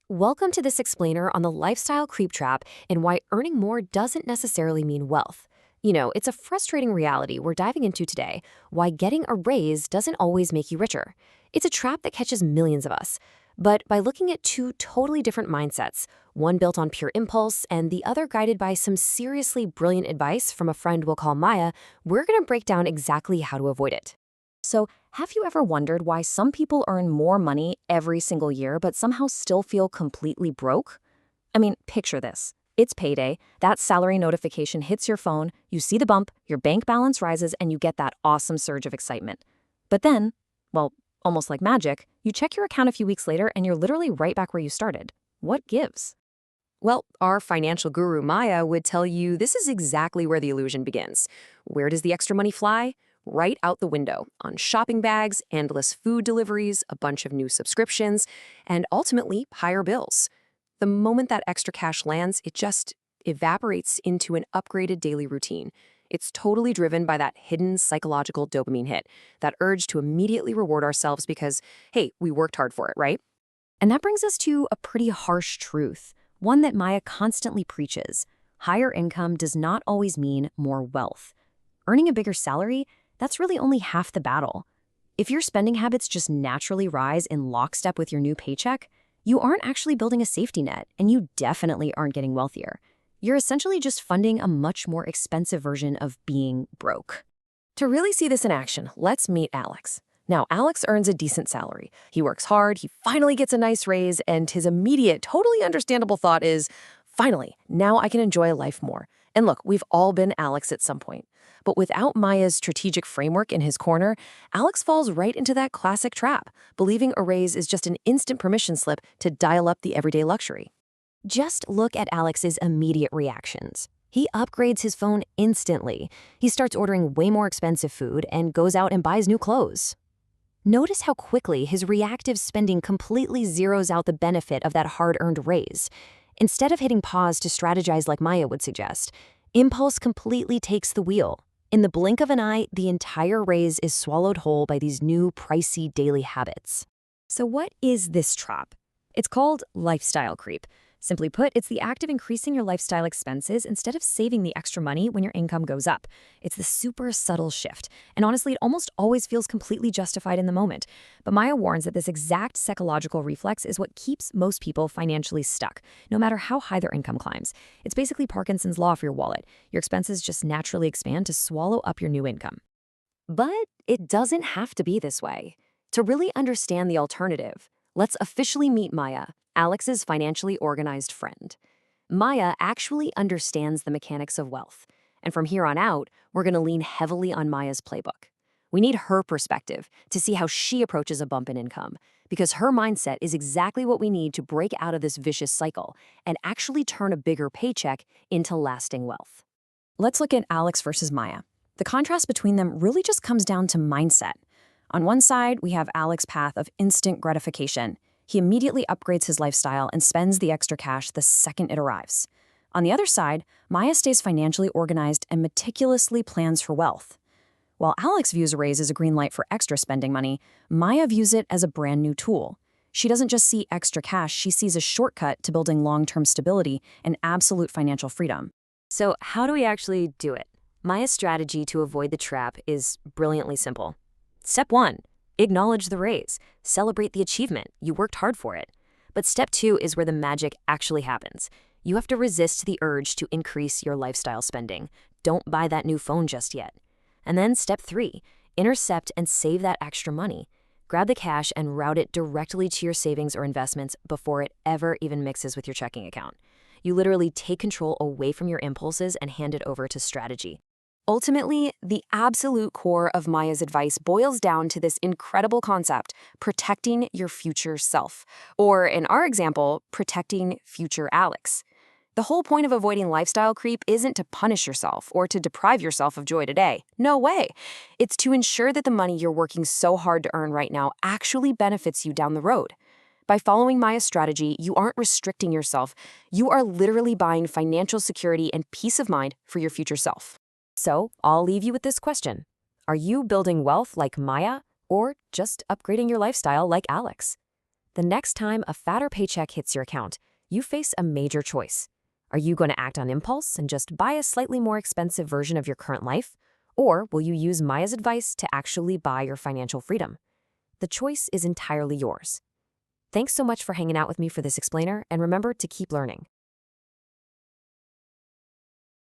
Welcome to this explainer on the lifestyle creep trap and why earning more doesn't necessarily mean wealth. It's a frustrating reality we're diving into today, why getting a raise doesn't always make you richer. It's a trap that catches millions of us. But by looking at two totally different mindsets, one built on pure impulse and the other guided by some seriously brilliant advice from a friend we'll call Maya, we're going to break down exactly how to avoid it. So, have you ever wondered why some people earn more money every single year but somehow still feel completely broke? I mean, picture this. It's payday, that salary notification hits your phone, you see the bump, your bank balance rises, and you get that awesome surge of excitement. But then, well, almost like magic, you check your account a few weeks later and you're literally right back where you started. What gives? Well, our financial guru Maya would tell you this is exactly where the illusion begins. Where does the extra money fly? Right out the window, on shopping bags, endless food deliveries, a bunch of new subscriptions, and ultimately higher bills. The moment that extra cash lands, it just evaporates into an upgraded daily routine. It's totally driven by that hidden psychological dopamine hit, that urge to immediately reward ourselves because, hey, we worked hard for it, right? And that brings us to a pretty harsh truth, one that Maya constantly preaches. Higher income does not always mean more wealth. Earning a bigger salary, that's really only half the battle. If your spending habits just naturally rise in lockstep with your new paycheck, you aren't actually building a safety net, and you definitely aren't getting wealthier. You're essentially just funding a much more expensive version of being broke. To really see this in action, let's meet Alex. Now, Alex earns a decent salary. He works hard, he finally gets a nice raise, and his immediate, totally understandable thought is, finally, now I can enjoy life more. And look, we've all been Alex at some point. But without Maya's strategic framework in his corner, Alex falls right into that classic trap, believing a raise is just an instant permission slip to dial up the everyday luxury. Just look at Alex's immediate reactions. He upgrades his phone instantly. He starts ordering way more expensive food and goes out and buys new clothes. Notice how quickly his reactive spending completely zeroes out the benefit of that hard-earned raise. Instead of hitting pause to strategize like Maya would suggest, impulse completely takes the wheel. In the blink of an eye, the entire raise is swallowed whole by these new pricey daily habits. So what is this trap? It's called lifestyle creep. Simply put, it's the act of increasing your lifestyle expenses instead of saving the extra money when your income goes up. It's the super subtle shift, and honestly, it almost always feels completely justified in the moment. But Maya warns that this exact psychological reflex is what keeps most people financially stuck, no matter how high their income climbs. It's basically Parkinson's law for your wallet. Your expenses just naturally expand to swallow up your new income. But it doesn't have to be this way. To really understand the alternative, let's officially meet Maya, Alex's financially organized friend. Maya actually understands the mechanics of wealth, and from here on out, we're going to lean heavily on Maya's playbook. We need her perspective to see how she approaches a bump in income, because her mindset is exactly what we need to break out of this vicious cycle and actually turn a bigger paycheck into lasting wealth. Let's look at Alex versus Maya. The contrast between them really just comes down to mindset. On one side, we have Alex's path of instant gratification. He immediately upgrades his lifestyle and spends the extra cash the second it arrives. On the other side, Maya stays financially organized and meticulously plans for wealth. While Alex views a raise as a green light for extra spending money, Maya views it as a brand new tool. She doesn't just see extra cash, she sees a shortcut to building long-term stability and absolute financial freedom. So how do we actually do it? Maya's strategy to avoid the trap is brilliantly simple. Step 1. Acknowledge the raise. Celebrate the achievement. You worked hard for it. But step 2 is where the magic actually happens. You have to resist the urge to increase your lifestyle spending. Don't buy that new phone just yet. And then step 3, intercept and save that extra money. Grab the cash and route it directly to your savings or investments before it ever even mixes with your checking account. You literally take control away from your impulses and hand it over to strategy. Ultimately, the absolute core of Maya's advice boils down to this incredible concept, protecting your future self. Or, in our example, protecting future Alex. The whole point of avoiding lifestyle creep isn't to punish yourself or to deprive yourself of joy today. No way. It's to ensure that the money you're working so hard to earn right now actually benefits you down the road. By following Maya's strategy, you aren't restricting yourself. You are literally buying financial security and peace of mind for your future self. So, I'll leave you with this question. Are you building wealth like Maya or just upgrading your lifestyle like Alex? The next time a fatter paycheck hits your account, you face a major choice. Are you going to act on impulse and just buy a slightly more expensive version of your current life? Or will you use Maya's advice to actually buy your financial freedom? The choice is entirely yours. Thanks so much for hanging out with me for this explainer, and remember to keep learning.